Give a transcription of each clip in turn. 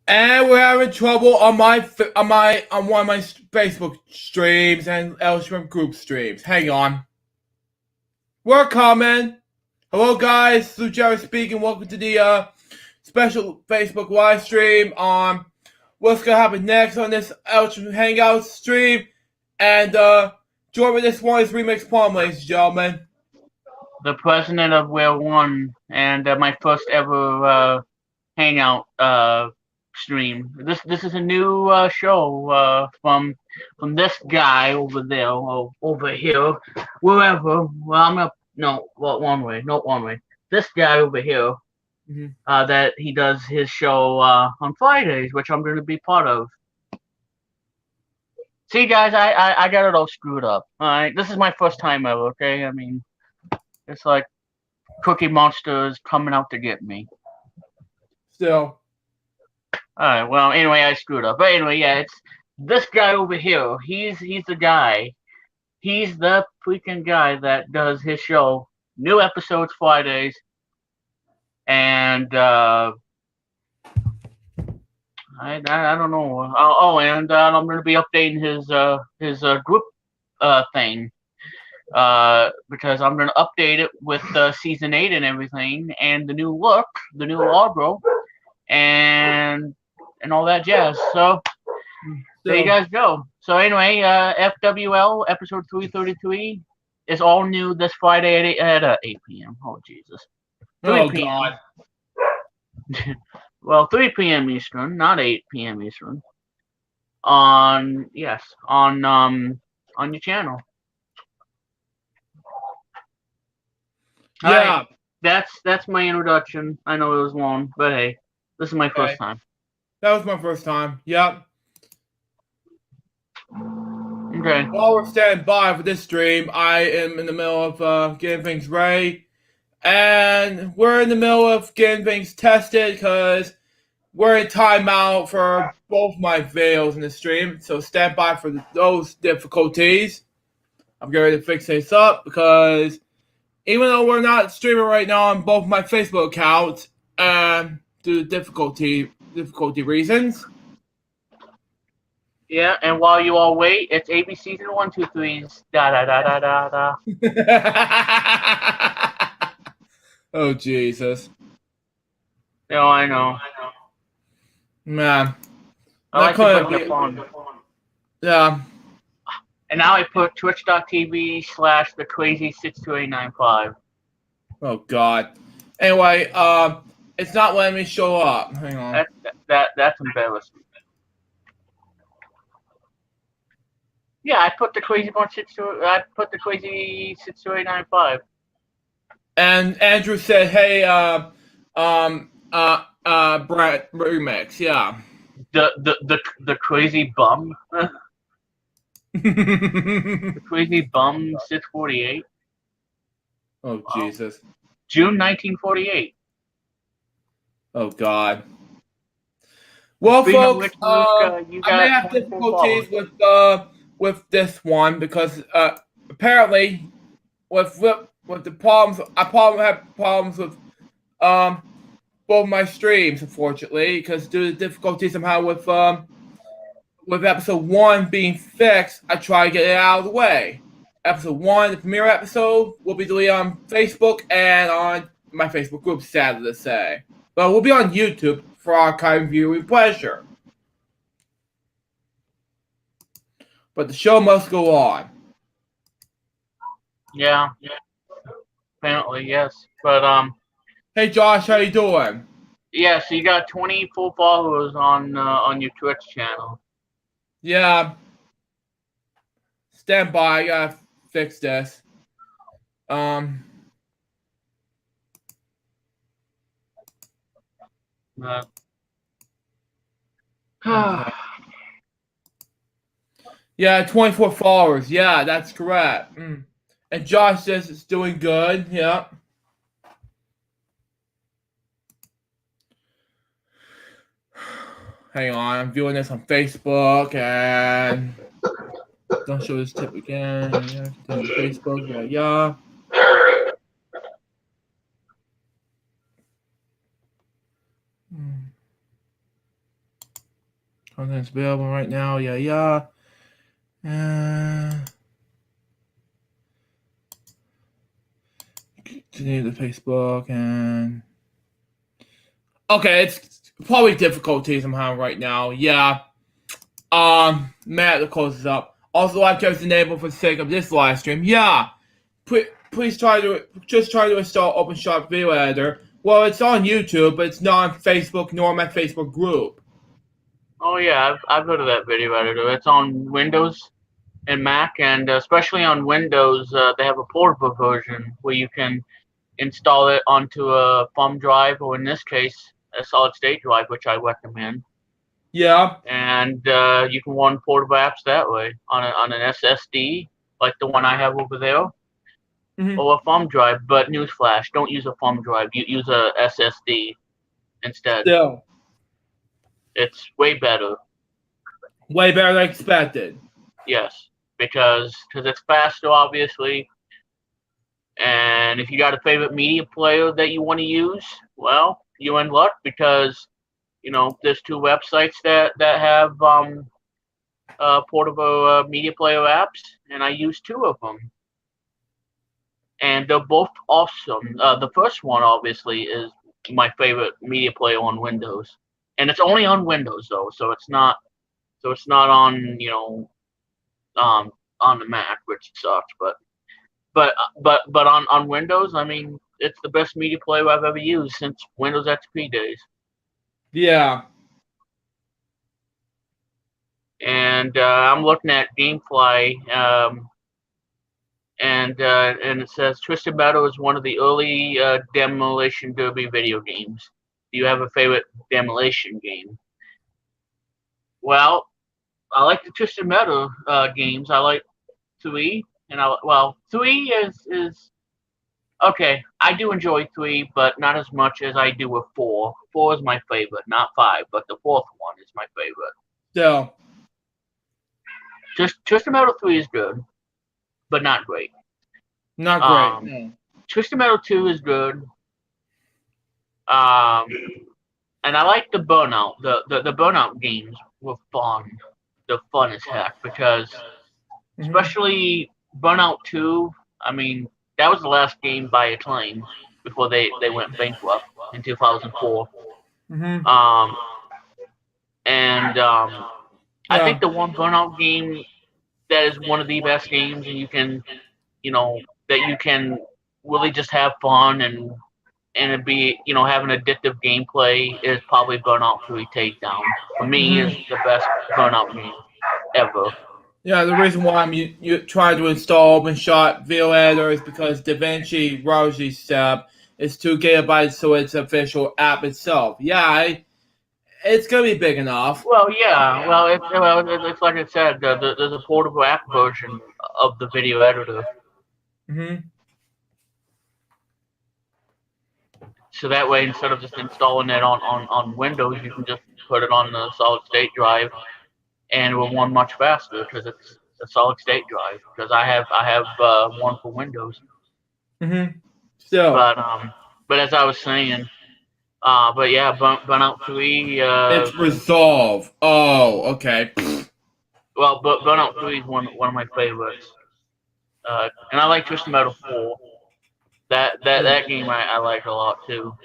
And we're having trouble on one of my Facebook streams and LJPCBM group streams. Hang on. We're coming. Hello guys, this is Jerry speaking. Welcome to the special Facebook live stream on what's gonna happen next on this LJPCBM Hangouts stream. And join me this one is Remix Palm, ladies and gentlemen. The president of Where One and my first ever hangout stream. This is a new show from this guy over there or over here, wherever. Well, I'm gonna not one way. This guy over here, that he does his show on Fridays, which I'm going to be part of. See, guys, I got it all screwed up. All right, this is my first time ever. Okay, I mean, it's like Cookie Monster is coming out to get me. Still. Alright, well, anyway, I screwed up. But anyway, yeah, it's this guy over here. He's the guy. He's the freaking guy that does his show. New episodes Fridays. And, I don't know. Oh, and I'm going to be updating his group thing. Because I'm going to update it with Season 8 and everything. And the new look, the new logo. And all that jazz. So there you guys go. So anyway, FWL episode 333 is all new this Friday at 8 p.m. Oh Jesus. 3 p.m. God. Well, 3 p.m. Eastern, not 8 p.m. Eastern. On your channel. Yeah. Right. That's my introduction. I know it was long, but hey, this is my first time. That was my first time. Yep. Okay. While we're standing by for this stream, I am in the middle of getting things ready. And we're in the middle of getting things tested because we're in timeout for both my videos in the stream. So stand by for those difficulties. I'm getting ready to fix this up because even though we're not streaming right now on both my Facebook accounts, due to difficulty reasons. Yeah, and while you all wait, it's ABC's and 1, 2, 3's. Da da da da da da. Oh Jesus! No, I know. Man, I like to put your phone. Yeah. And now I put twitch.tv/thecrazy62895. Oh God. Anyway, it's not letting me show up. Hang on. That's embarrassing. Yeah, I put the crazy 62895. And Andrew said, "Hey, Brett Remix, yeah." The crazy bum. The crazy bum 648. Oh Jesus. June 1948. Oh God. Well, folks, I may have difficulties with this one because apparently with the problems, I probably have problems with both my streams, unfortunately, because due to difficulties somehow with episode 1 being fixed, I try to get it out of the way. Episode 1, the premiere episode, will be deleted on Facebook and on my Facebook group, sad to say. But we'll be on YouTube for archive viewing pleasure. But the show must go on. Yeah. Apparently, yes. But hey Josh, how you doing? Yeah, so you got 20 full followers on your Twitch channel. Yeah. Stand by, I gotta fix this. Yeah, 24 followers. Yeah, that's correct. And Josh says it's doing good. Yeah. Hang on, I'm viewing this on Facebook and don't show this tip again. Yeah, Facebook. Yeah. Content's available right now. Yeah. Continue the Facebook and. Okay, it's probably difficulties I'm having right now. Yeah. Matt, to close this up. Also, I've just enabled for the sake of this live stream. Yeah. Please try to install OpenShot Video Editor. Well, it's on YouTube, but it's not on Facebook nor my Facebook group. Oh yeah, I've heard of that video editor. It's on Windows and Mac, and especially on Windows, they have a portable version where you can install it onto a thumb drive, or in this case, a solid-state drive, which I recommend. Yeah. And you can run portable apps that way on an SSD, like the one I have over there, or a thumb drive. But newsflash, don't use a thumb drive. You use a SSD instead. Still. It's way better. Way better than expected. Yes, because it's faster, obviously. And if you got a favorite media player that you want to use, well, you're in luck, because there's 2 websites that have portable media player apps, and I use 2 of them, and they're both awesome. The first one, obviously, is my favorite media player on Windows, and it's only on Windows though, so it's not on on the Mac, which sucks, but on Windows, I mean, it's the best media player I've ever used since Windows XP days. Yeah. And I'm looking at GameFly, and it says Twisted Metal is one of the early Demolition Derby video games. Do you have a favorite Demolition game? Well, I like the Twisted Metal games. I like 3, and 3 is okay. I do enjoy 3, but not as much as I do with 4. 4 is my favorite, not 5, but the 4th one is my favorite. So. Twisted Metal 3 is good, but not great. Not great. No. Twisted Metal 2 is good. And I like the Burnout. The Burnout games were fun. They're fun as heck, because especially Burnout 2, I mean, that was the last game by Acclaim before they went bankrupt in 2004. I think the one Burnout game that is one of the best games, and you can, that you can really just have fun and it be, have an addictive gameplay, is probably Burnout 3 Takedown. For me, is the best Burnout game ever. Yeah, the reason why you try to install OpenShot Video Editor is because DaVinci Rosie step is 2 gigabytes, so it's an official app itself. Yeah, it's gonna be big enough. Well, yeah. Well, it's like I said. There's a portable app version of the video editor. So that way, instead of just installing it on Windows, you can just put it on the solid-state drive, and it will run much faster because it's a solid-state drive. Because I have one for Windows. So. But as I was saying. But yeah, Burnout 3. It's Resolve. Oh, okay. Well, but Burnout 3 is one of my favorites. And I like Twisted Metal 4. That game I like a lot too.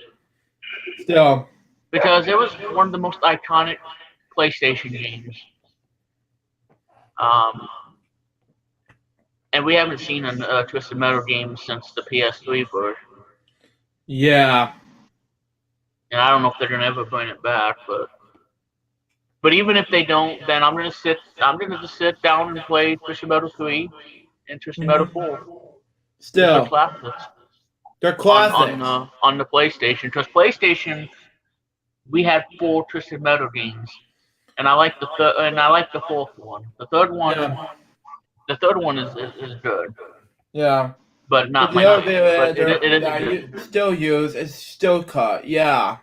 Still. Because it was one of the most iconic PlayStation games. And we haven't seen a Twisted Metal game since the PS3 version. Yeah. And I don't know if they're gonna ever bring it back, but even if they don't, then I'm gonna just sit down and play Twisted Metal 3 and Twisted Metal 4. Still, they're classics. They're classics on the PlayStation. Because PlayStation, we had 4 Twisted Metal games, and I like the 4th one. The third one is good. Yeah. But not the other it that you still use is Still Cut. Yeah.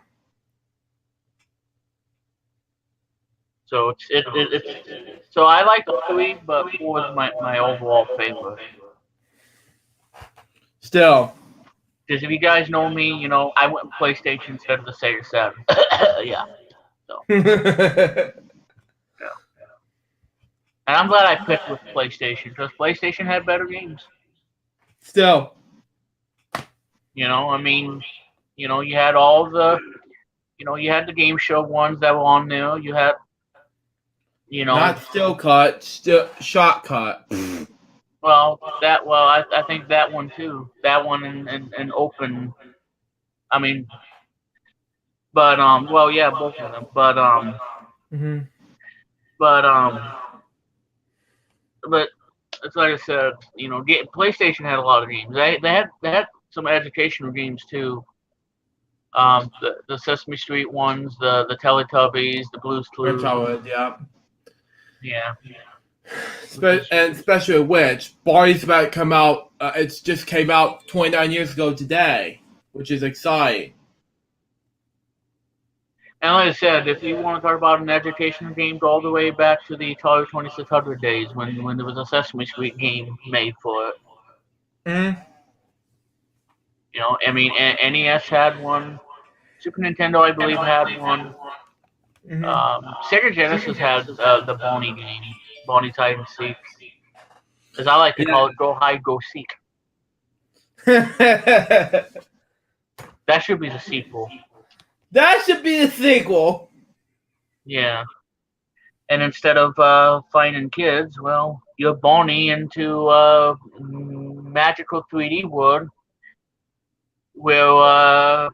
So so I like the 3, but 4 is my overall favorite. Still. Because if you guys know me, I went with PlayStation instead of the Sega 7. Yeah. So. And I'm glad I picked with PlayStation because PlayStation had better games. Still. I mean, you had all the, you had the game show ones that were on there. You had, Not still cut, still shortcut. I think that one too. That one and open. I mean, but yeah, both of them. Mm-hmm. But it's like I said, PlayStation had a lot of games. They had some educational games too. The Sesame Street ones, the Teletubbies, the Blue's Clues. Yeah. Yeah. And especially which Barney's about to come out. It's just came out 29 years ago today, which is exciting. And like I said, if you want to talk about an educational game, go all the way back to the Atari 2600 days when there was a Sesame Street game made for it. Mm-hmm. I mean, NES had one. Super Nintendo, I believe, had one. Mm-hmm. Sega Genesis had the Bonnie game, Bonnie's Hide and Seek. As I like to call it, Go Hide, Go Seek. That should be the sequel. That should be the sequel. Yeah. And instead of finding kids, well, you're Bonnie into magical 3D world where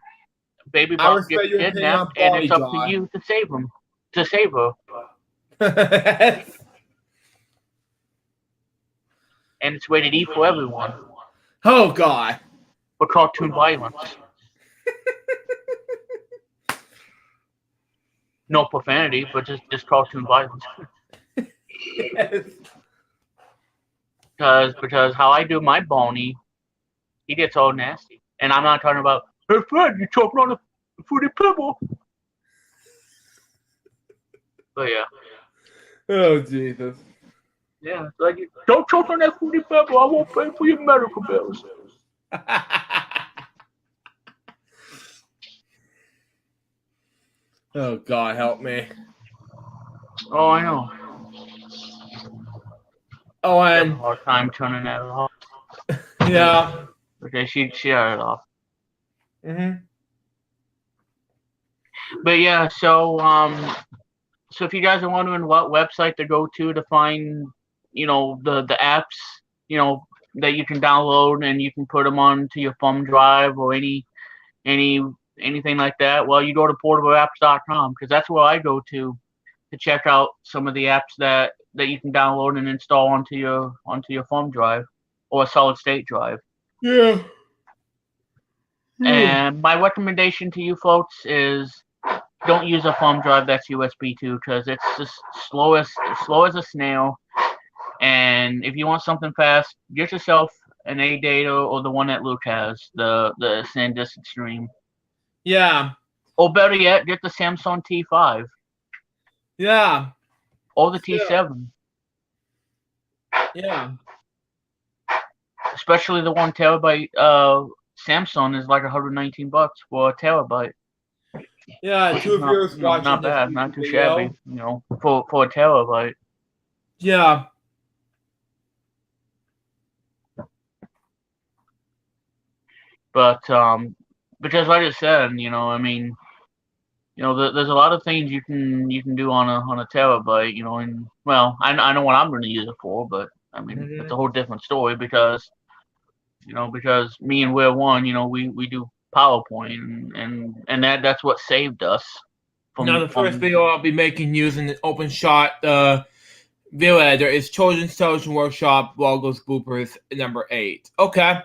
Baby Bop gets kidnapped, and it's up to you to save him, to save her. And it's rated E for everyone. Oh God! For cartoon violence. No profanity, but just cartoon violence. Yes. Because how I do my Bonnie, he gets all nasty, and I'm not talking about, hey Fred, you choking on a fruity pebble. But yeah. Oh Jesus. Yeah, like, don't choke on that fruity pebble. I won't pay for your medical bills. Oh God, help me. Oh, I know. Oh, I have and a hard time turning that off. Yeah. Okay, she had it off. Mm-hmm. But yeah, so if you guys are wondering what website to go to find, the apps, that you can download and you can put them onto your thumb drive or anything like that, well, you go to portableapps.com because that's where I go to check out some of the apps that you can download and install onto your thumb drive or a solid state drive. Yeah. And my recommendation to you folks is don't use a thumb drive that's USB 2 because it's just slow as a snail. And if you want something fast, get yourself an ADATA or the one that Luke has, the SanDisk Extreme. Yeah. Or better yet, get the Samsung T5. Yeah. Or the T7. Yeah. Especially the 1 terabyte Samsung is like $119 for a terabyte. Yeah, two of yours watching. Not bad, not too shabby, for a terabyte. Yeah. But because like I said, I mean, there's a lot of things you can do on a terabyte, and well, I know what I'm going to use it for, but I mean, it's a whole different story because me and We're One, we do PowerPoint, and that's what saved us. Now, the first video I'll be making using the OpenShot video editor is Children's Television Workshop Logos Bloopers number 8. Okay.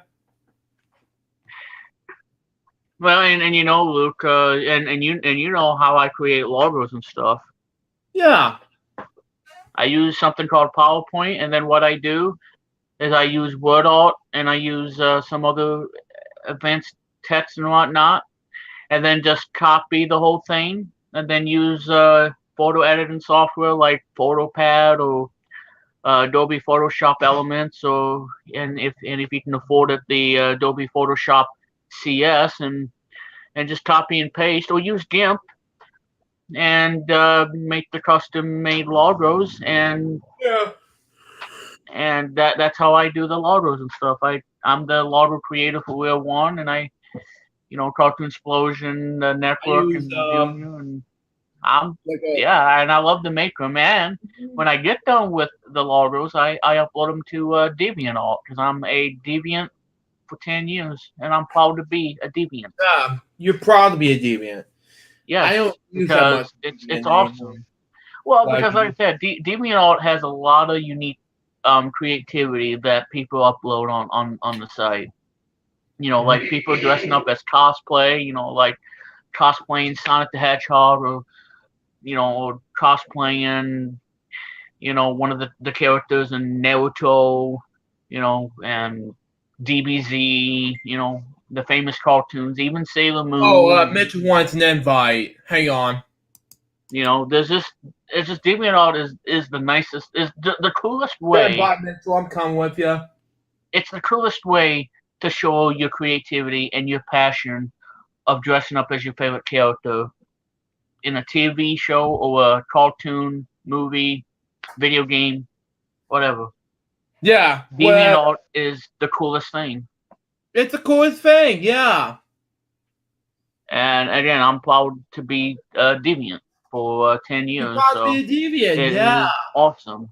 Well, and Luke, and you know how I create logos and stuff. Yeah. I use something called PowerPoint, and then what I do is I use WordArt and I use some other advanced text and whatnot, and then just copy the whole thing, and then use photo editing software like PhotoPad or Adobe Photoshop Elements, and if you can afford it, the Adobe Photoshop CS, and just copy and paste, or use GIMP and make the custom made logos, and and that's how I do the logos and stuff. I'm the logo creator for Wheel One, and Cartoon Explosion Network use and Junior, and I'm like and I love to make them. And when I get done with the logos, I upload them to DeviantArt because I'm a Deviant for 10 years, and I'm proud to be a Deviant. You're proud to be a deviant. Yes, I don't use that much it's anymore. awesome. Well, because like I said, DeviantArt has a lot of unique creativity that people upload on the site. Like people dressing up as cosplay. Like cosplaying Sonic the Hedgehog, or cosplaying one of the characters in Naruto, and DBZ, the famous cartoons, even Sailor Moon. Oh, Mitchell wants an invite. Hang on. There's just DeviantArt is the nicest, is the coolest way. Yeah, Mitchell, I'm coming with you. It's the coolest way to show your creativity and your passion of dressing up as your favorite character in a TV show or a cartoon, movie, video game, whatever. Yeah. DeviantArt is the coolest thing. It's the coolest thing, yeah. And again, I'm proud to be a Deviant for 10 years. You're proud to be a Deviant, yeah. Awesome.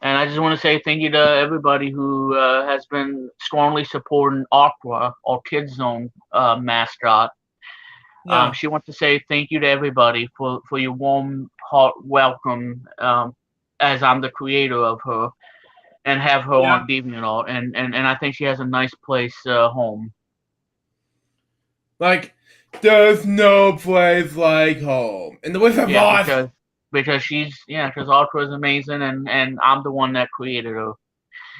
And I just want to say thank you to everybody who has been strongly supporting Aqua, our Kids Zone mascot. Yeah. She wants to say thank you to everybody for your warm heart welcome, as I'm the creator of her, and have her on DeviantArt, and I think she has a nice place home. Like, there's no place like home in the Wizard of Oz. Because Aqua is amazing, and I'm the one that created her.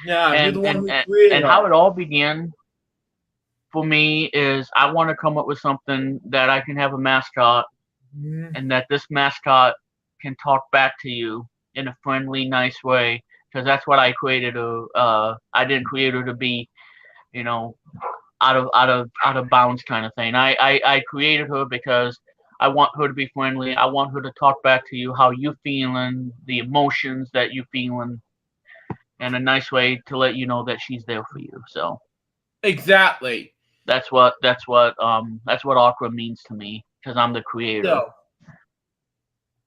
Yeah, you're the one who created her. And how it all began for me is I want to come up with something that I can have a mascot, and that this mascot can talk back to you in a friendly, nice way. Because that's what I created her. I didn't create her to be, out of bounds kind of thing. I created her because I want her to be friendly. I want her to talk back to you how you're feeling, the emotions that you're feeling, and a nice way to let you know that she's there for you. So exactly. That's what Aqua means to me, because I'm the creator. No.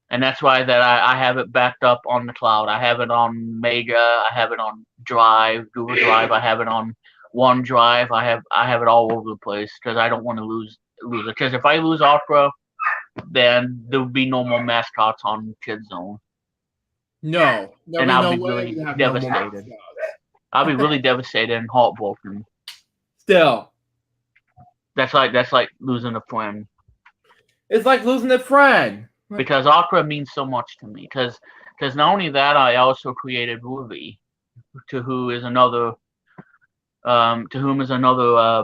And that's why that I have it backed up on the cloud. I have it on Mega. I have it on Drive, Google Drive. I have it on OneDrive. I have it all over the place because I don't want to lose it. Because if I lose Aqua, then there will be no more mascots on Kids Zone. No. And I'll be really devastated. I'll be really devastated and heartbroken. Still. That's like losing a friend. It's like losing a friend. Because Aqua means so much to me. Because not only that, I also created Ruby, to whom is another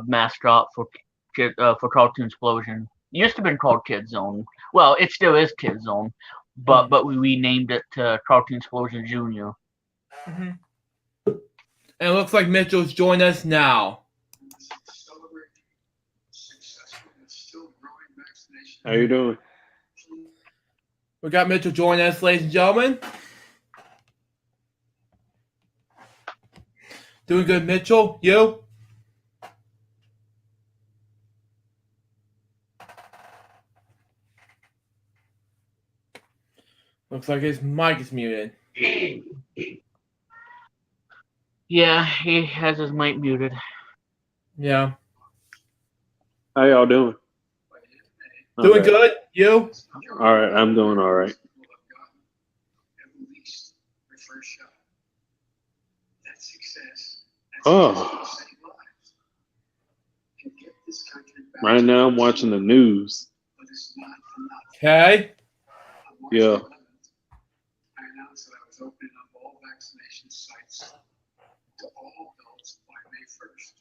mascot for Cartoon Explosion. It used to have been called Kids Zone. Well, it still is Kids Zone, but we renamed it to Cartoon Explosion Junior. Mm-hmm. And it looks like Mitchell's joined us now. How you doing? We got Mitchell joining us, ladies and gentlemen. Doing good, Mitchell. You? Looks like his mic is muted. Yeah, he has his mic muted. Yeah. How y'all doing? Doing good. You? All right, I'm doing all right. Oh. Right now I'm watching the news. Okay. Yeah. I announced that I was opening up all vaccination sites to all adults by May 1st.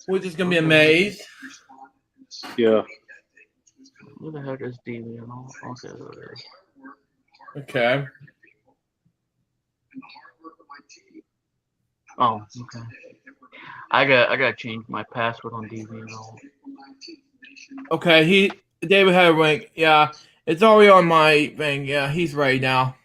We're just going to be amazed. Yeah. Who the heck is Deviant? Okay. Oh, okay. I gotta change my password on DeviantArt. Okay, David had a ring. Yeah, it's already on my thing. Yeah, he's ready now.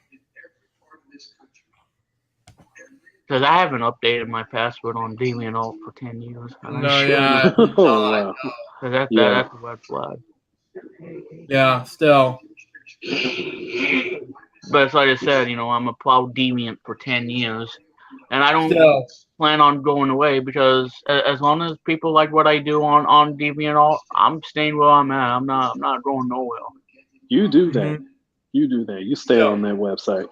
Because I haven't updated my password on DeviantArt for 10 years. No, yeah, Oh, wow. Because Yeah. that's a red flag. yeah, still. But it's like I said, I'm a proud deviant for 10 years. And I don't Still. plan on going away because as long as people like what I do on DeviantArt, I'm staying where I'm at. I'm not going nowhere. You do that. Mhm. You do that. You stay on that website.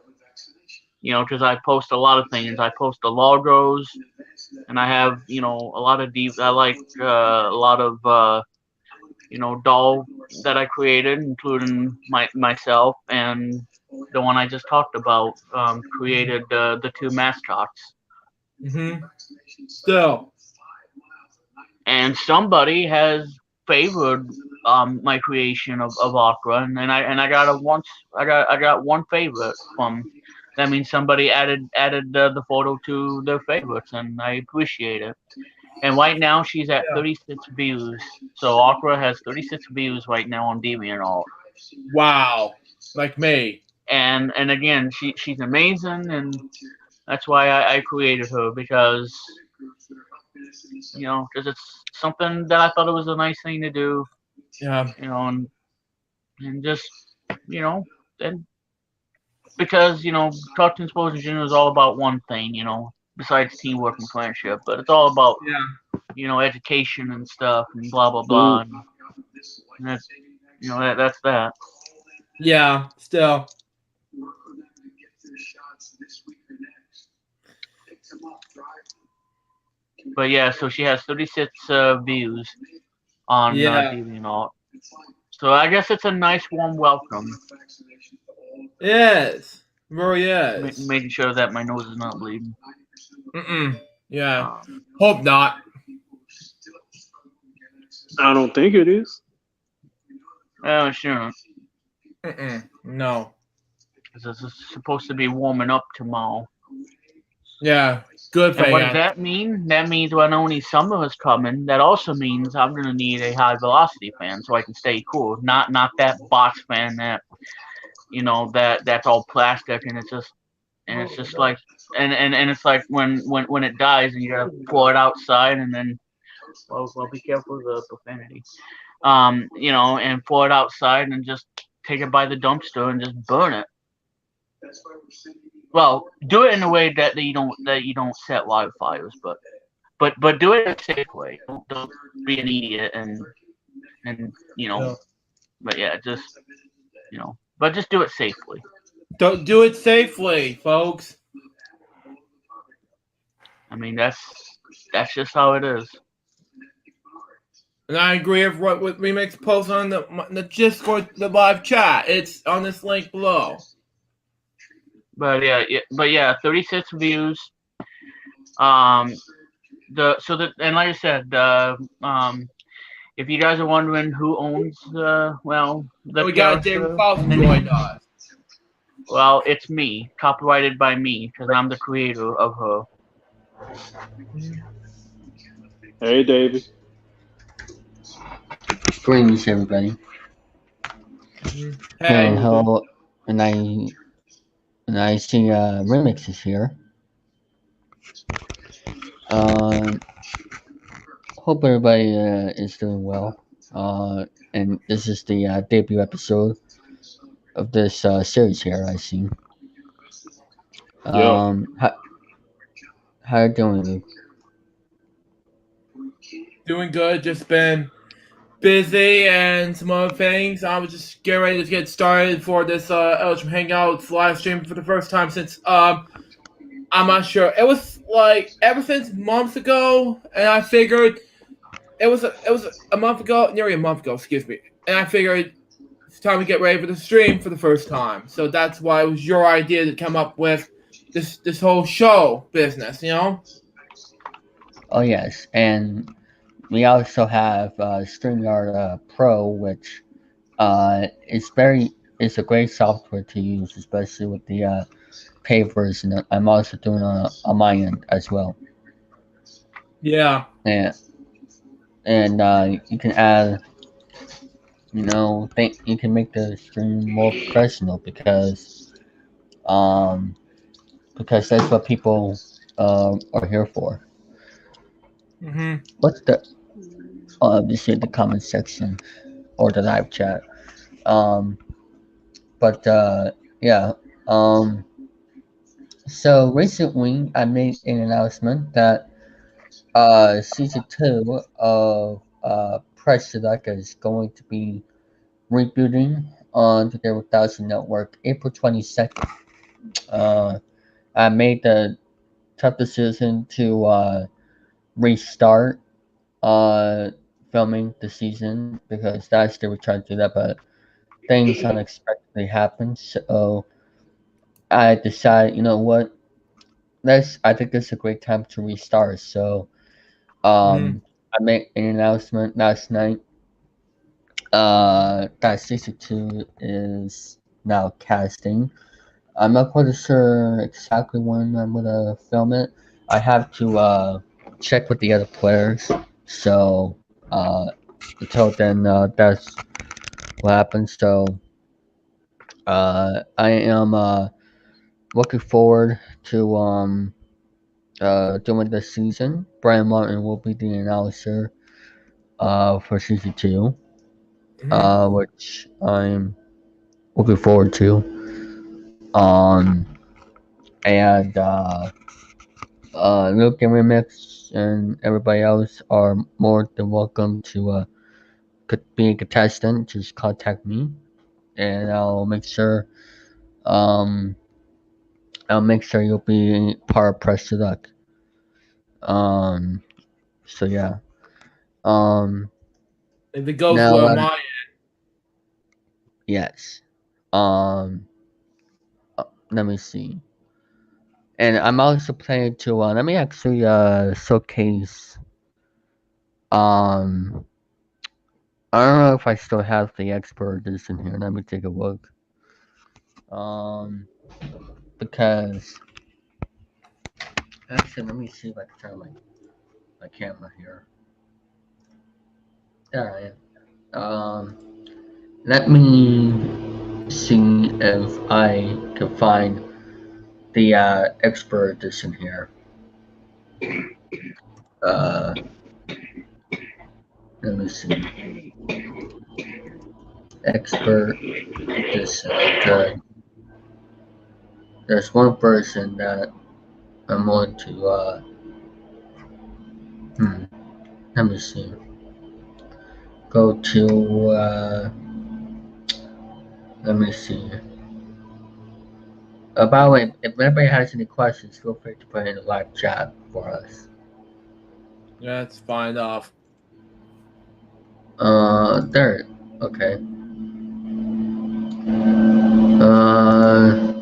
Because I post a lot of things. I post the logos, and I have a lot of I like a lot of doll that I created, including myself and the one I just talked about. Created the two mascots. Still. And somebody has favored my creation of Opera, and I got one favorite from. That means somebody added the photo to their favorites, and I appreciate it. And right now she's at 36 views. So Opera has 36 views right now on DeviantArt. Wow, like me. And again, she's amazing, and that's why I created her because because it's something that I thought it was a nice thing to do. Yeah. And just and because Cartoon Explosion Junior is all about one thing, besides teamwork and friendship, but it's all about education and stuff and blah blah blah. And that's that's that. Yeah, still. But yeah, so she has 36 views on DeviantArt. So I guess it's a nice warm welcome. Yes, really is. Making sure that my nose is not bleeding. Yeah. Hope not. I don't think it is. Oh, sure. No. Because it's supposed to be warming up tomorrow. Yeah. Good thing. And what does that mean? That means when only summer is coming, that also means I'm gonna need a high velocity fan so I can stay cool. Not that box fan that that's all plastic and it's just like and it's like when it dies and you gotta pour it outside and then well be careful with the profanity. And pour it outside and just take it by the dumpster and just burn it. Well, do it in a way that you don't set wildfires, but do it in a safe way. Don't be an idiot and But yeah, just but just do it safely. Don't do it safely, folks. I mean that's just how it is. And I agree with what Remix posts on the Discord, the live chat. It's on this link below. But yeah, 36 views. And like I said, if you guys are wondering who owns we got David Fawcett joined us. Well, it's me, copyrighted by me, because I'm the creator of her. Hey, David. Greetings, everybody. Hey. And hello, and I see Remix is here. Hope everybody is doing well. And this is the debut episode of this series here. I see. How you doing, Luke? Doing good. Just been busy and some other things. I was just getting ready to get started for this LJPCBM Hangouts live stream for the first time since I'm not sure. It was like ever since months ago, and I figured it was a month ago, nearly a month ago, excuse me. And I figured it's time to get ready for the stream for the first time. So that's why it was your idea to come up with this whole show business, Oh yes, and we also have StreamYard Pro, which it's a great software to use, especially with the paid version. I'm also doing on my end as well. Yeah. And you can add, you can make the stream more professional because that's what people are here for. Mm-hmm. What's the obviously the comment section or the live chat. Um, but yeah. Um, so recently I made an announcement that season 2 of Press Select is going to be rebooting on the Daryl Dawson Network April 22nd. I made the tough decision to restart filming the season because last year we tried to do that, but things unexpectedly happened. So I decided, you know what? I think this is a great time to restart. So Mm-hmm. I made an announcement last night that season 2 is now casting. I'm not quite sure exactly when I'm gonna film it. I have to check with the other players. So until then, that's what happens. So I am looking forward to doing this season. Brian Martin will be the announcer for season 2, Mm-hmm. which I'm looking forward to. Um, and Luke and Remix and everybody else are more than welcome to be a contestant. Just contact me, and um I'll make sure you'll be part of Press to Luck. Um, so yeah. Um, If it goes now well, my yes. Um, let me see. And I'm also planning to let me actually showcase. Um, I don't know if I still have the expert edition here. Let me take a look. Um, because actually, let me see if I can turn my camera here. There I am. Let me see if I can find the expert edition here. Uh, let me see. Expert edition. Okay. There's one version that I'm going to. Let me see. Go to. Let me see. By the way, if anybody has any questions, feel free to put in the live chat for us. that's fine off. There. Okay. Uh,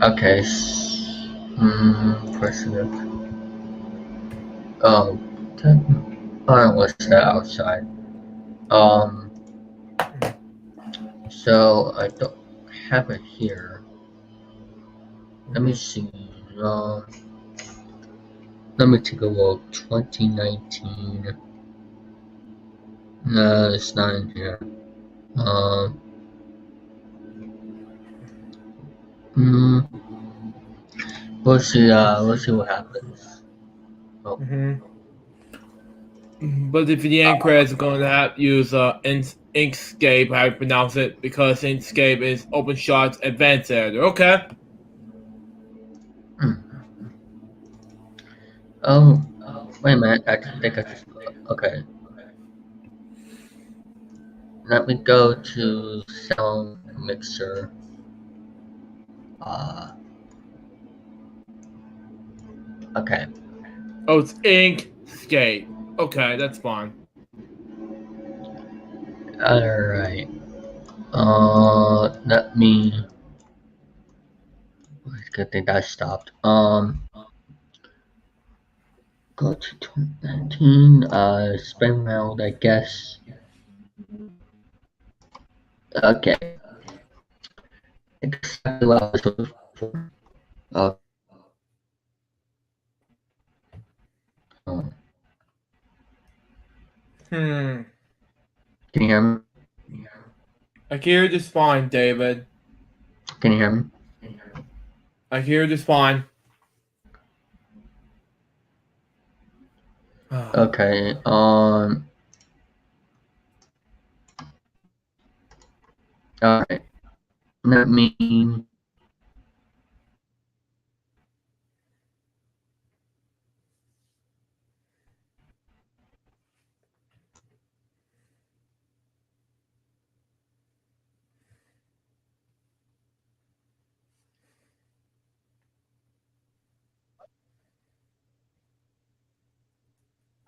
okay. President. Oh, what's that outside? Um, so I don't have it here. Let me see. Um, let me take a look. 2019. No, it's not in here. Um, mm, we'll see. We'll see what happens. Oh. Mm-hmm. But if the end credits are going to have to use Inkscape, how you pronounce it, because Inkscape is OpenShot's advanced editor. Okay. Hmm. Oh, wait a minute. I think I just. Okay. Let me go to Sound Mixer. Uh, okay. Oh, it's Inkscape. Okay, that's fine. Alright. Let me. Good thing that stopped. Go to 2019. Spin round, I guess. Okay. Exactly what I was looking for. Uh, Hmm. can you hear me? I can hear you just fine, David. Can you hear me? I hear just fine. Okay. All right. Let me.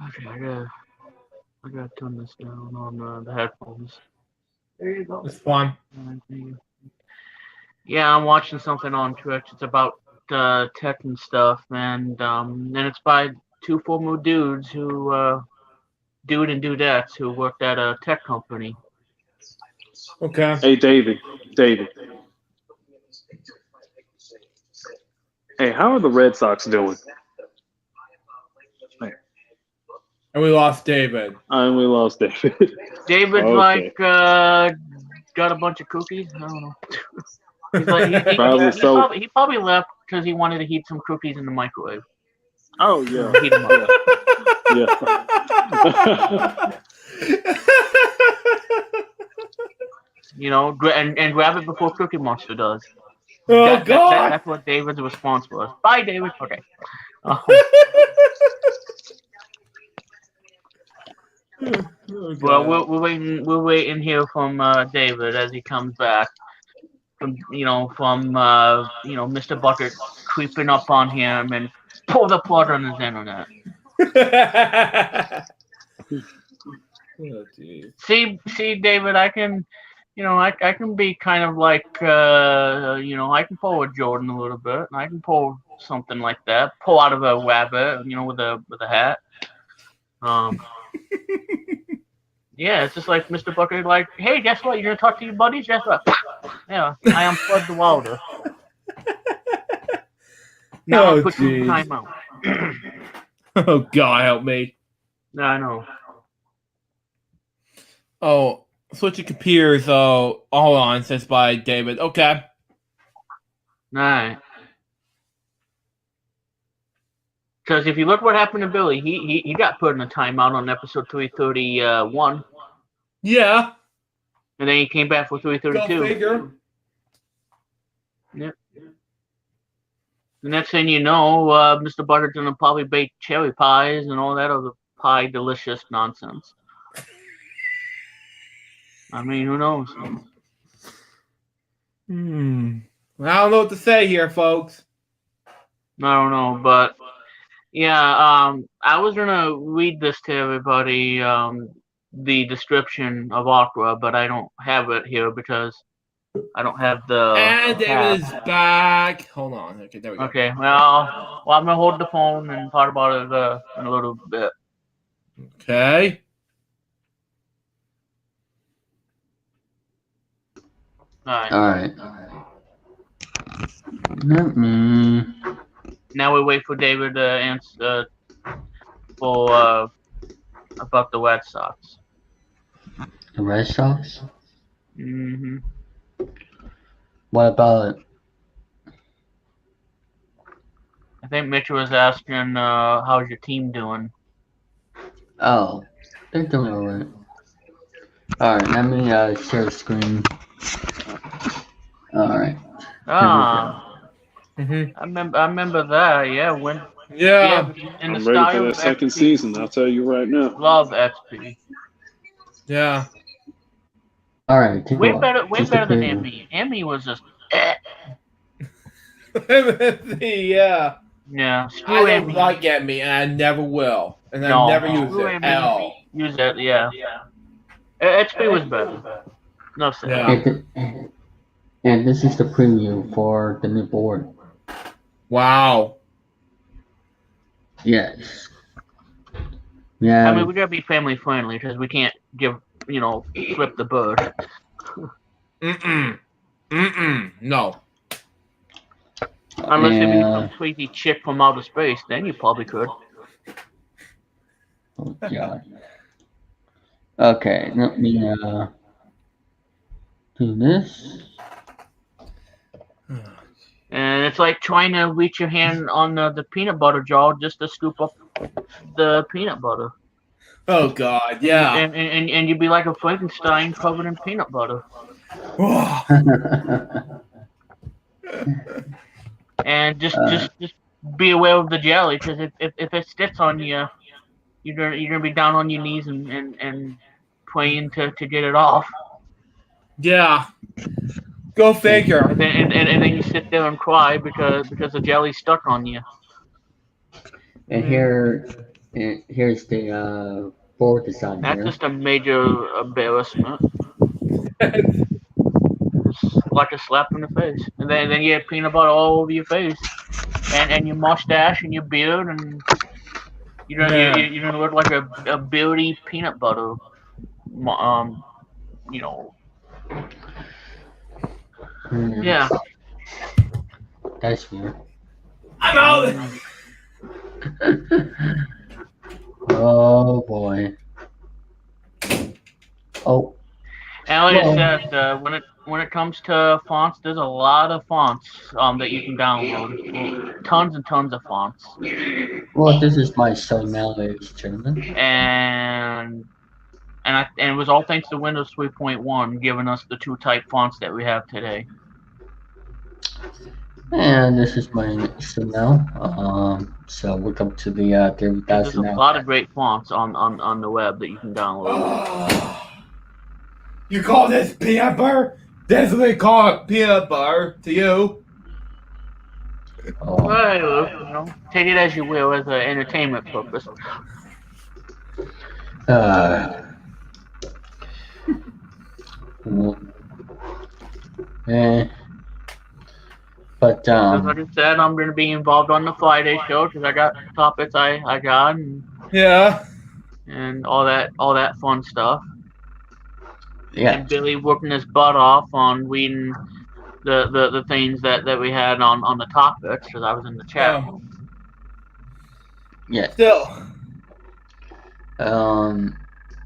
Okay, I gotta turn this down on the headphones. There you go. It's fine. Yeah, I'm watching something on Twitch. It's about tech and stuff, and it's by two former dudes who dude and dudettes who worked at a tech company. Okay. Hey, David. Hey, how are the Red Sox doing? And we lost David. And we lost David. David's Okay. got a bunch of cookies. I don't know. He's like, he probably left because he wanted to heat some cookies in the microwave. Oh yeah. Heat them up. Yeah. And grab it before Cookie Monster does. Oh God! That's what David's response was. Bye, David. Okay. Well, we're waiting here from David as he comes back. From Mr. Bucket creeping up on him and pull the plug on his internet. Oh, geez. See, David, I can be kind of like, I can pull a Jordan a little bit. I can pull something like that. Pull out of a rabbit, with a hat. Yeah, it's just like Mr. Bucket, like, hey, guess what? You're gonna talk to your buddies? Guess what? Yeah, I unplugged the welder. Now I'll put you in timeout. Oh God, help me! No, I know. Oh, switching computers. Oh, hold on. Says by David. Okay. Right. Because if you look what happened to Billy, he got put in a timeout on episode 331. Yeah. And then he came back for 332. Go figure. Yep. The next thing you know, Mr. Butter's gonna probably bake cherry pies and all that other pie delicious nonsense. I mean, who knows? I don't know what to say here, folks. I don't know, but yeah, I was gonna read this to everybody, the description of Aqua, but I don't have it here because I don't have the. And David is back. Hold on. Okay, there we go. Okay, well, I'm gonna hold the phone and talk about it in a little bit. Okay. All right. Let me. Now we wait for David to answer for about the Red Sox. The Red Sox? Mm-hmm. What about it? I think Mitch was asking, how's your team doing? Oh, they're doing alright. Alright, let me share the screen. Alright. Mm-hmm. I remember that. Yeah, when. Yeah. In I'm the ready style for that of second XP. season. I'll tell you right now. Love XP. Yeah. Alright, take Way a look. better Just than a preview. Emmy. Emmy was just. Yeah. Yeah. I Screw don't Emmy. like Emmy, and I never will. And No, I never use screw it Emmy. at all. Use that, yeah. XP was better. No say. Yeah. And this is the preview for the new board. Wow. Yes. Yeah. I mean, we gotta be family friendly because we can't flip the bird. No. Unless it be some crazy chick from outer space, then you probably could. Oh God. Okay, let me do this. And it's like trying to reach your hand on the peanut butter jar just to scoop up the peanut butter. Oh God, yeah. And you'd be like a Frankenstein covered in peanut butter. And just be aware of the jelly, because if it sticks on you, you're gonna be down on your knees and praying to get it off. Yeah. Go figure. And then you sit there and cry because the jelly's stuck on you. And here's the board design That's here. just a major embarrassment. It's like a slap in the face. And then you have peanut butter all over your face, and your mustache and your beard, and you're gonna look like a beardy peanut butter. Yeah. That's weird. I'm out. Oh boy. Oh. And like I said, when it comes to fonts, there's a lot of fonts that you can download. Tons and tons of fonts. Well, this is my show now, ladies and gentlemen. And it was all thanks to Windows 3.1 giving us the 2 type fonts that we have today. And this is my show now. So welcome to the 30,000. There's a lot of great fonts on the web that you can download. You call this peanut butter? That's what they call it, peanut butter to you. Well, take it as you will, as an entertainment purpose. But like I said, I'm going to be involved on the Friday show because I got topics I got and all that fun stuff. Yeah. And Billy working his butt off on reading the things that we had on the topics because I was in the chat room. Yeah. Still.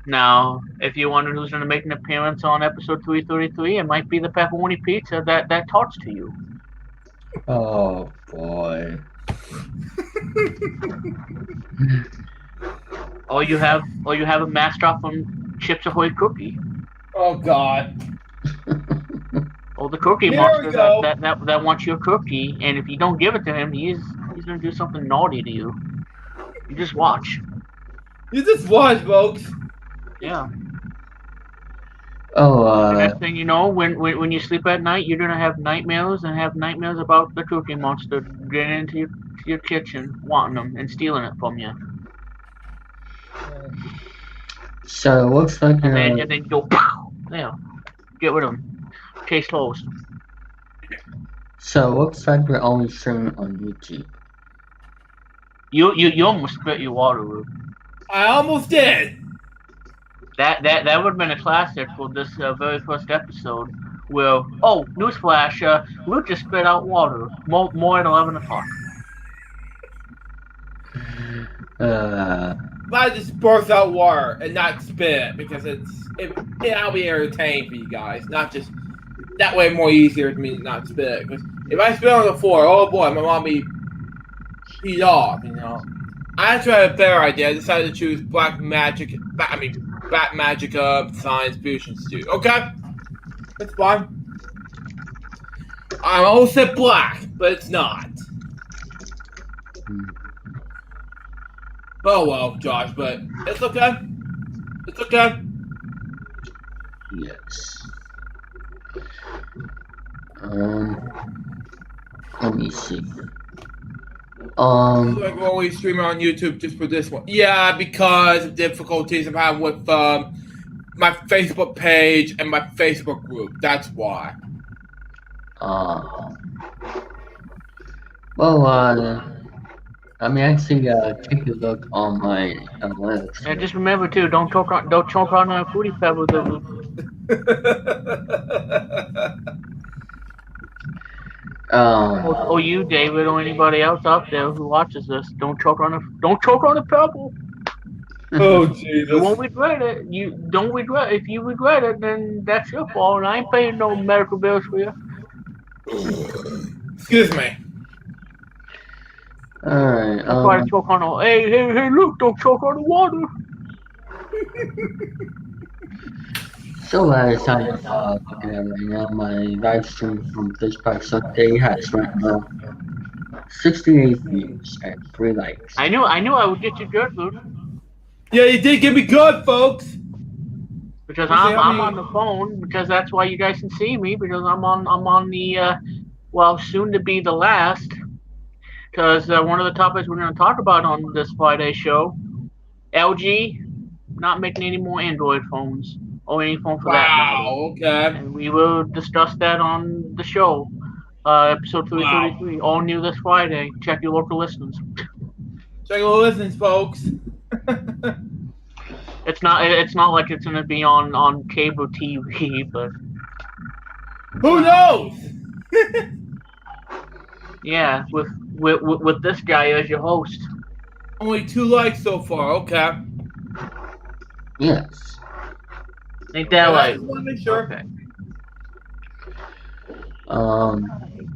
Now, if you wonder who's going to make an appearance on episode 333, it might be the pepperoni pizza that talks to you. Oh boy. Or you have a mascot from Chips Ahoy Cookie. Oh God. Or the Cookie Monster that wants your cookie, and if you don't give it to him, he's gonna do something naughty to you. You just watch. You just watch, folks. Yeah. Oh. The next thing you know, when you sleep at night, you're gonna have nightmares about the Cookie Monster getting into your kitchen, wanting them and stealing it from you. So it looks like and then you go pow. Yeah. Get rid of them. Case closed. So it looks like we're only streaming on YouTube. You almost spit your water, Luke. I almost did. That would have been a classic for this very first episode. Where newsflash, Luke just spit out water. More at 11 o'clock. I just burst out water and not spit because I'll be entertained for you guys. Not just that way. More easier to me to not spit. Because if I spit on the floor, oh boy, my mom be peed off. I actually had a better idea. I decided to choose Bat Magic Science Fusion Stew. Okay, that's fine. I almost said black, but it's not. Oh well, Josh, but it's okay. It's okay. Yes. Let me see. Like we're only streaming on YouTube just for this one. Yeah, because of difficulties I'm having with my Facebook page and my Facebook group. That's why. Actually, take a look on my analytics. And just remember too, don't choke on a Fruity Pebble. Or you, David, or anybody else out there who watches this, don't choke on a pebble. Oh Jesus! You won't regret it. You don't regret. If you regret it, then that's your fault. I ain't paying no medical bills for you. Excuse me. Alright, That's why I choke on the. Hey, look! Don't choke on the water. so as I'm looking at right now, my live stream from this past Sunday has right now 68 views and 3 likes. I knew I would get you good, food. Yeah, you did give me good, folks. Because You see I'm how many- on the phone, because that's why you guys can see me, because I'm on the soon to be the last, because one of the topics we're going to talk about on this Friday show, LG not making any more Android phones or any phone for that matter, Wow. Okay. and we will discuss that on the show, episode 333, all new this Friday. Check your local listings. Check your listens, folks. It's not like it's going to be on cable TV, but Who knows? yeah, with this guy as your host. Only 2 likes so far. Okay. Yes. Ain't that I like just want to make sure. okay.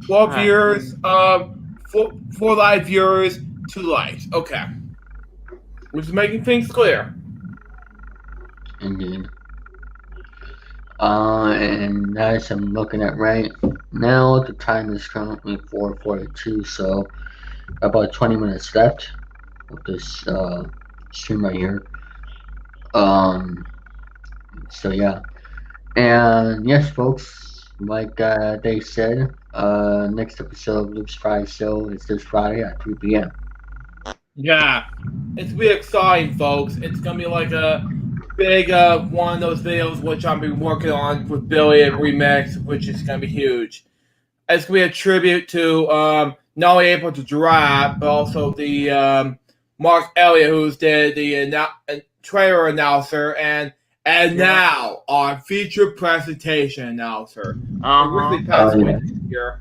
12 viewers, 4 live viewers, 2 likes. Okay. Which is making things clear. Indeed. And as I'm looking at right now, the time is currently 4:42, so about 20 minutes left of this stream right here. So yeah, and yes, folks, like they said, next episode of Luke's Friday Show is this Friday at 3 p.m. Yeah. It's gonna be exciting, folks. It's gonna be like a big one of those videos which I'll be working on with Billy and Remix, which is gonna be huge. It's gonna be a tribute to not only April the Giraffe, but also the Mark Elliott, who's the trailer announcer, and now our feature presentation announcer. Originally passed away this year.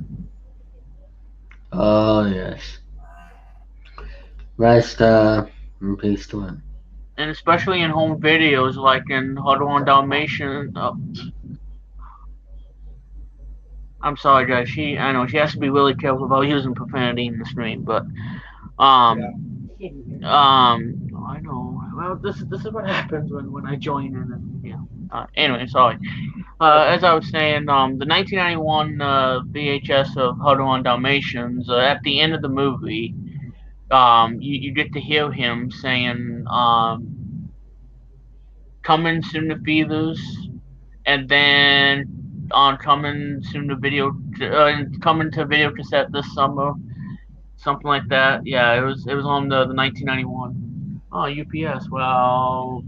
Oh yes. Rest in peace to him. And especially in home videos, like in Huddle on Dalmatian. I'm sorry, guys. I know she has to be really careful about using profanity in the stream, but I know. Well, this is what happens when I join in, and anyway, sorry. As I was saying, the 1991 VHS of Huddle on Dalmatians. At the end of the movie, you get to hear him saying, "Coming soon to theaters," and then coming soon to coming to video cassette this summer, something like that. Yeah, it was on the 1991. Oh, UPS. Well,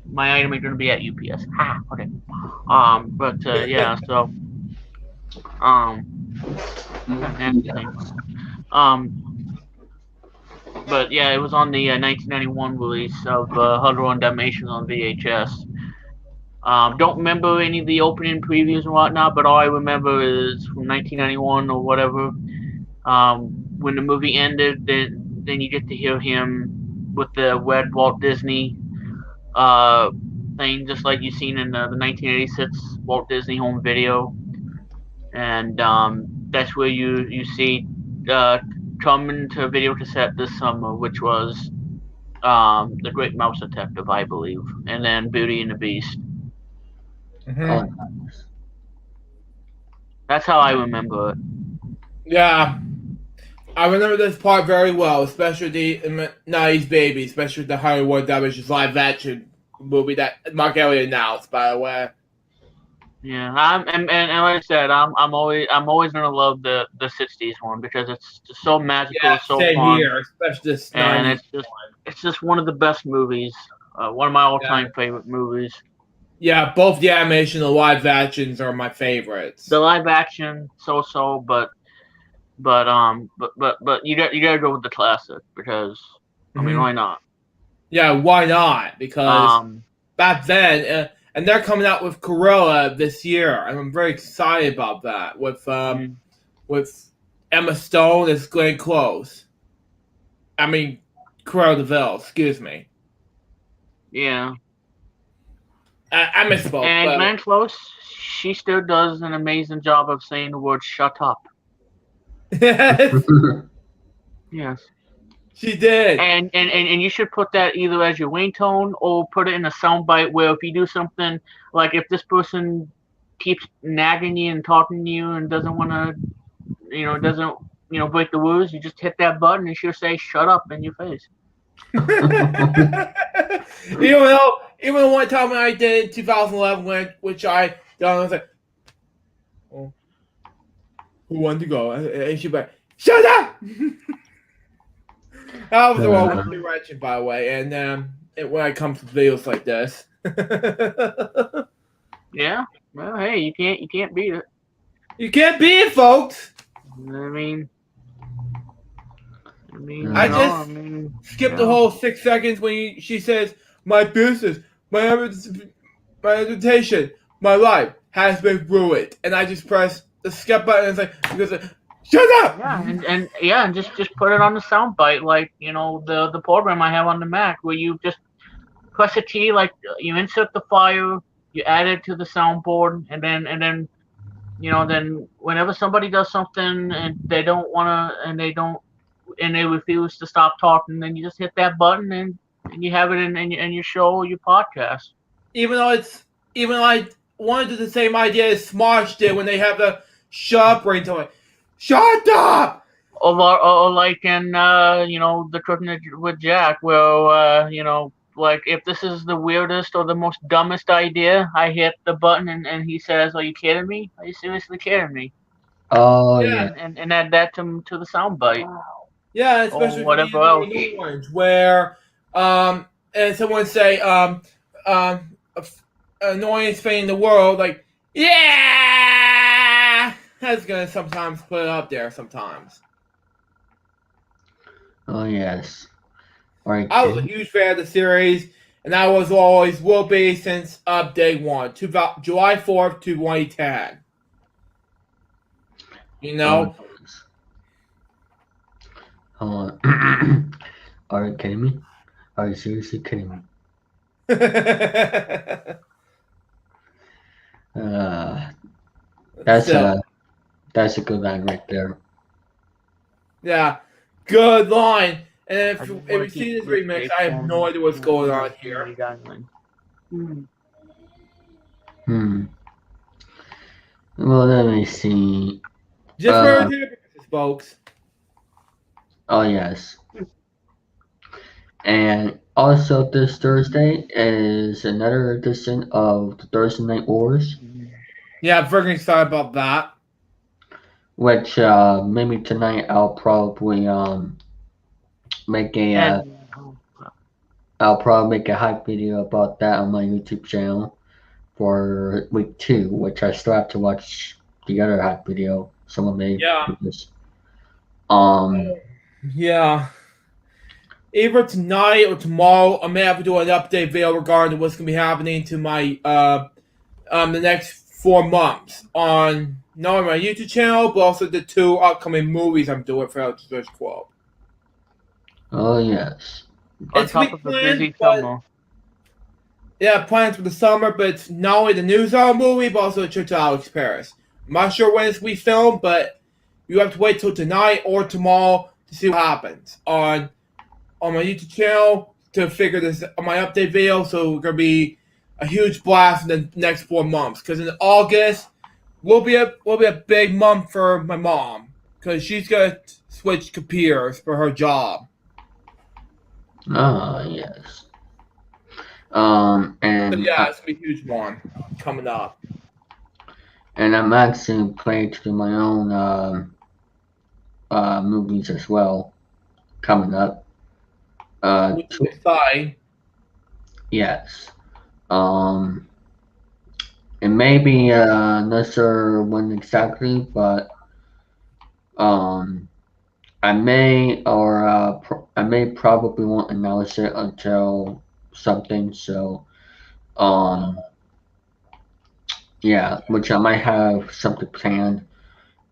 my item is going to be at UPS. Ha. Okay. But yeah. So But yeah, it was on the 1991 release of Huddle on Dalmatians on VHS. Don't remember any of the opening previews and whatnot, but all I remember is from 1991 or whatever. When the movie ended, then you get to hear him with the red Walt Disney thing, just like you've seen in the 1986 Walt Disney home video, and that's where you see coming to video cassette this summer, which was The Great Mouse Detective, I believe, and then Beauty and the Beast. Mm-hmm. That's how I remember it. Yeah. I remember this part very well, especially the Nice Baby, especially the Hollywood Dalmatians live action movie that Mark Elliott announced, by the way. Yeah, and like I said, I'm always gonna love the 60s one because it's just so magical, so same fun. here, especially this and 90s it's just one of the best movies, one of my all-time favorite movies. Yeah, both the animation and the live actions are my favorites. The live action, so, but you gotta go with the classic because I mean, why not? Yeah, why not? Because back then, and they're coming out with Cruella this year, and I'm very excited about that. With Emma Stone as Glenn Close. I mean, Cruella DeVille. Excuse me. Yeah. I misspoke. And Glenn Close, she still does an amazing job of saying the word "shut up." Yes, Yes. she did. And you should put that either as your ringtone or put it in a soundbite where if you do something like if this person keeps nagging you and talking to you and doesn't want to, doesn't break the rules, you just hit that button and she'll say "shut up" in your face. Even one time when I did it in 2011, which I done, I was like, oh, who wanted to go? And she'd be like, shut up! That was the one with direction, by the way. And when I come to videos like this, Yeah. Well, hey, you can't beat it. you can't beat it, folks. I mean, Skip the whole 6 seconds when she says, "My business, my reputation, my life has been ruined," and I just press the skip button and it's like, because shut up. Yeah, and just put it on the soundbite, like the program I have on the Mac, where you just press a key, like you insert the file, you add it to the soundboard, and then then whenever somebody does something and they don't wanna and they refuse to stop talking, then you just hit that button and you have it in your show or your podcast. Even though I wanted to do the same idea as Smosh did when they have the shut up ringtone, like, shut up. Or like in the Cooking with Jack, where like if this is the weirdest or the most dumbest idea, I hit the button and he says, "Are you kidding me? Are you seriously kidding me?" Oh yeah. And add that to the soundbite. Yeah, especially or whatever else. new ones where and someone say annoyingest thing in the world, like, yeah, that's gonna sometimes put it up there sometimes. Oh yes. Alright. I was a huge fan of the series, and I was always will be since day one, July 4th, 2010. You know? Hold on. Are you kidding me? Are you seriously kidding me? That's a good line right there. Yeah, good line. And if you see this remix, I have no idea what's going on here. Well, let me see. Just for the folks. Oh yes. And also this Thursday is another edition of the Thursday Night Wars. Yeah, I'm freaking excited about that. Which maybe tonight I'll probably make a hype video about that on my YouTube channel for week 2, which I still have to watch the other hype video someone made. Yeah. Yeah. Either tonight or tomorrow, I may have to do an update video regarding what's gonna be happening to my the next 4 months on not only my YouTube channel, but also the 2 upcoming movies I'm doing for El Search Club. Oh yes. On top of the busy summer. Yeah, plans for the summer, but it's not only the New Summer movie, but also the Church of Alex Paris. I'm not sure when it's going to be filmed, but you have to wait till tonight or tomorrow to see what happens on my YouTube channel to figure this on my update video. So it's going to be a huge blast in the next 4 months. Because in August will be a big month for my mom, because she's going to switch computers for her job. Ah, yes. And yeah, it's gonna be a huge one coming up. And I'm actually planning to do my own movies as well coming up. Yes. It may be not sure when exactly, but I may probably won't announce it until something. So yeah, which I might have something planned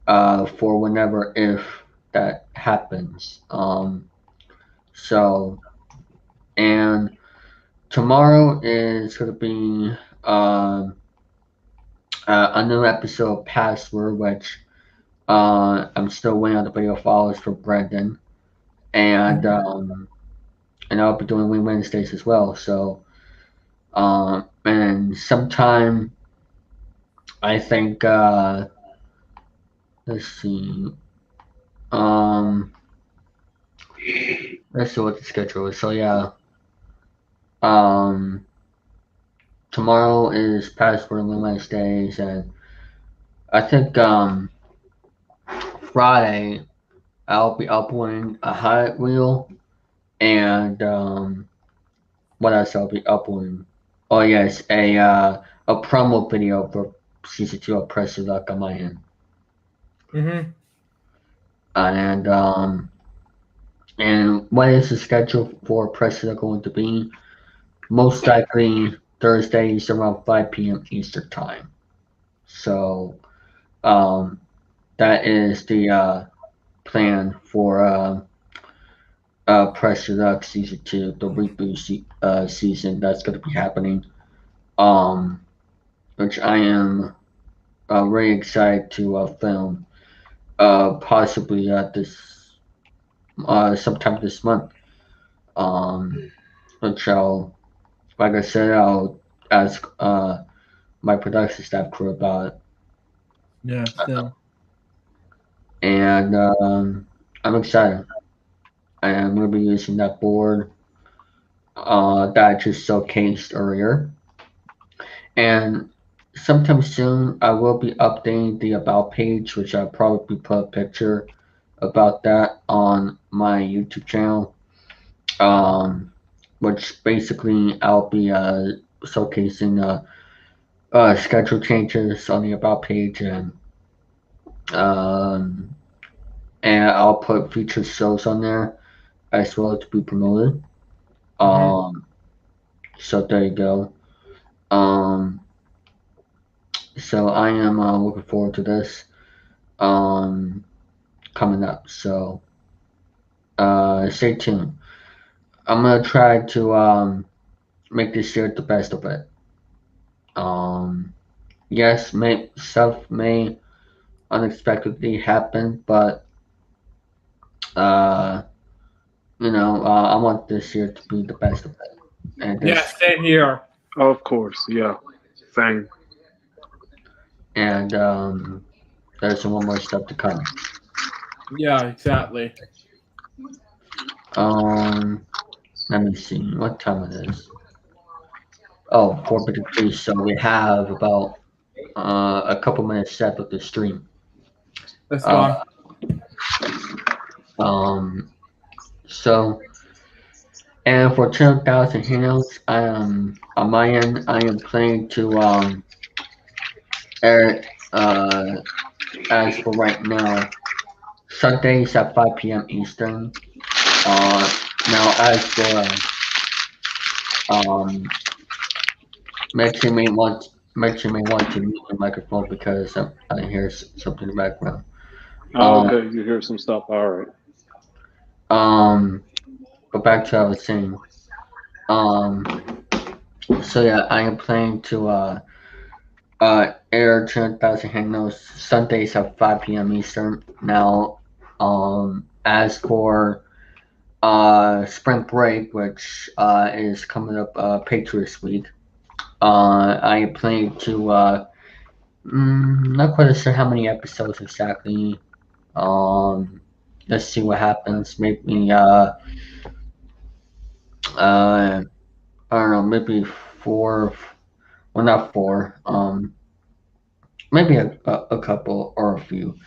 for whenever if that happens. So, and tomorrow is going to be a new episode of Password, which I'm still waiting on the video files for Brendan, and I'll be doing Wing Wednesdays as well. So, and sometime I think let's see, let's see what the schedule is. So yeah, tomorrow is Passport Wing Wednesdays, and I think Friday I'll be uploading a highlight reel, and what else I'll be uploading? Oh yes, a promo video for season 2 of Press Your Luck on my end. And what is the schedule for Press Your Luck going to be? Most likely Thursdays around 5 p.m. Eastern time. So that is the plan for Press Your Luck season 2, the reboot season that's going to be happening. Which I am really excited to film. Possibly this sometime this month. Which I'll, like I said, I'll ask my production staff crew about it. Yeah, still. And I'm excited. I'm going to be using that board that I just showcased earlier. And sometime soon, I will be updating the About page, which I'll probably put a picture about that on my YouTube channel. Which basically I'll be showcasing schedule changes on the About page, and I'll put featured shows on there as well to be promoted. So there you go. So I am looking forward to this coming up. So stay tuned. I'm gonna try to make this year the best of it. Yes, stuff may unexpectedly happen, but I want this year to be the best of it. And Yeah, same here. Of course, yeah, same. And there's one more stuff to come. Yeah, exactly. Let me see what time it is. Oh, 4:53. So we have about a couple minutes left of the stream. That's fine. So, and for 10,000 Hangouts, I am on my end. I am planning to air it as for right now, Sundays at 5 p.m. Eastern. Now as for Mitch, you may want to mute your microphone because I hear something in the background. Okay, you hear some stuff. All right. But back to what I was saying. So yeah, I am planning to air 10,000 Hangouts Sundays at 5 p.m. Eastern. Now, as for spring break, which is coming up Patriots week, I am planning to not quite sure how many episodes exactly. Let's see what happens. Maybe I don't know, maybe 4. Well, not 4. Maybe a couple or a few.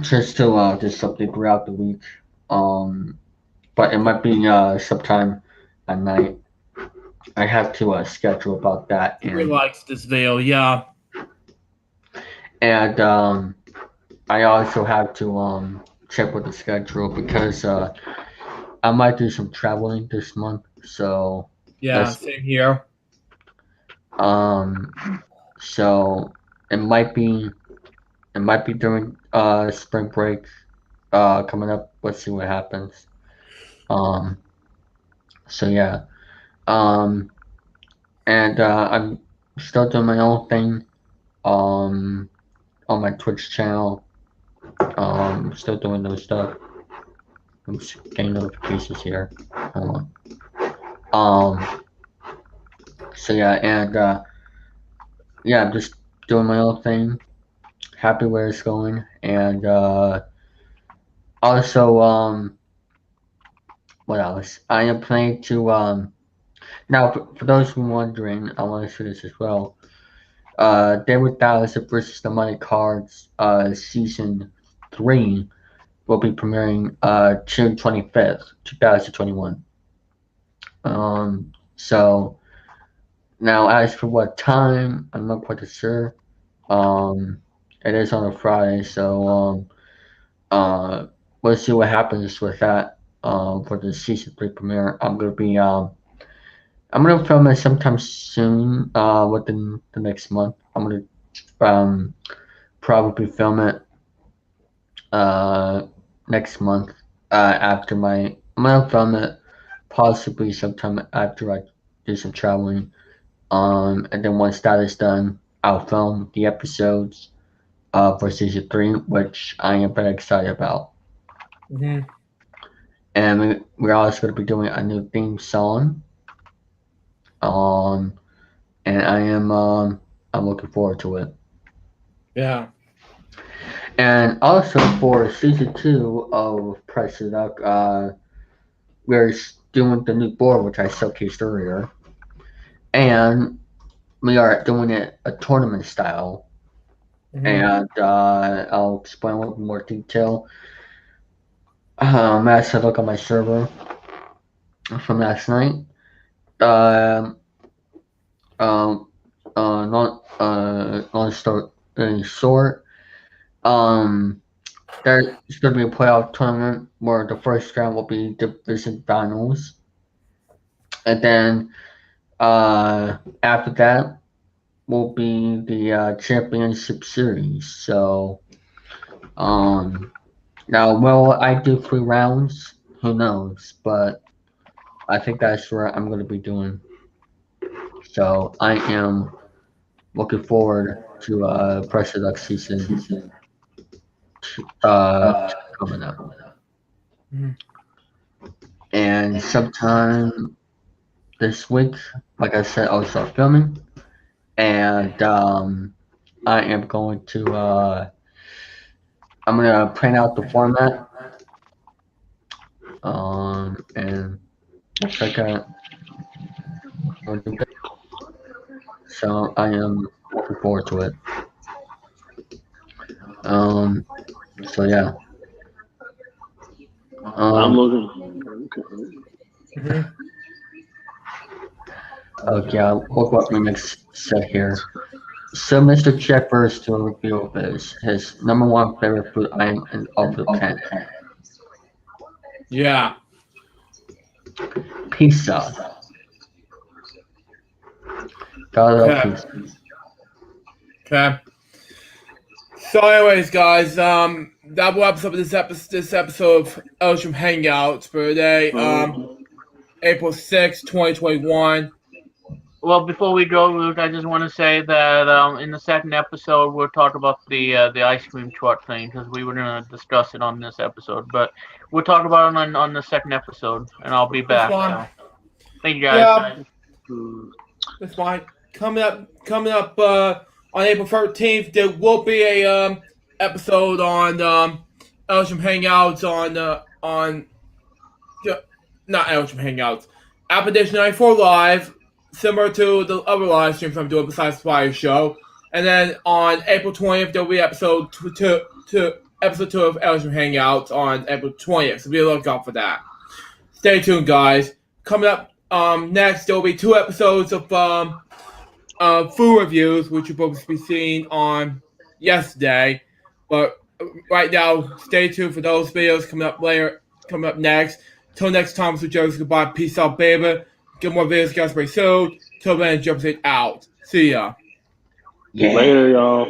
Just to do something throughout the week. But it might be sometime at night. I have to schedule about that. He likes this veil, yeah. And I also have to check with the schedule because I might do some traveling this month. So yeah, same here. So it might be during spring break coming up. Let's see what happens. So yeah. And I'm still doing my own thing. on my Twitch channel. Still doing those stuff. I'm just getting notifications here. Hold on. So yeah, and yeah, I'm just doing my own thing. Happy where it's going, and also what else? I am planning to now for those who are wondering, I want to say this as well. David Dallas versus the Money Cards season 3 will be premiering June 25th, 2021. So now as for what time, I'm not quite sure. It is on a Friday, so we'll see what happens with that. For the season 3 premiere, I'm gonna film it sometime soon. Within the next month, I'm gonna probably film it next month. After I'm gonna film it possibly sometime after I do some traveling. And then once that is done, I'll film the episodes for season 3, which I am very excited about. Mm-hmm. And we're also going to be doing a new theme song. And I'm looking forward to it. Yeah. And also for season 2 of Press It Up, we're doing the new board, which I showcased earlier. And we are doing it a tournament style. Mm-hmm. And I'll explain a little more detail. As I look on my server from last night, long story short, there's going to be a playoff tournament where the first round will be division finals, and then after that will be the championship series. So, now will I do 3 rounds? Who knows? But I think that's what I'm going to be doing. So I am looking forward to Press It Up season coming up. Mm-hmm. And sometime this week, like I said, I'll start filming. And I am going to I'm gonna print out the format. And looks like so I am looking forward to it. So yeah. I'm looking. Mm-hmm. Okay, I'll look up my next set here. So Mr. Check first to review his number 1 favorite food item in of the planet. Yeah. Pizza. Gotta love Okay. pizza. Okay. So, anyways, guys, that wraps up this episode of LJPCBM Hangouts for today, April 6th, 2021. Well, before we go, Luke, I just want to say that in the second episode we'll talk about the ice cream truck thing because we were going to discuss it on this episode, but we'll talk about it on the second episode, and I'll be back. So. Thank you guys. Yeah. That's fine. Coming up on April 13th, there will be a episode on LJPCBM Hangouts on not LJPCBM Hangouts, Appalachian 94 Live, similar to the other live streams I'm doing besides the Fire Show. And then on April 20th, there'll be episode 2 of LJPCBM Hangouts on April 20th. So be on the lookout for that. Stay tuned, guys. Coming up next, there'll be 2 episodes of food reviews, which you're supposed to be seeing on yesterday. But right now, stay tuned for those videos coming up next. Till next time, so Joe's goodbye. Peace out, baby. Get more videos, guys, very soon. Till then, jump it out. See ya. Yeah. Later, y'all.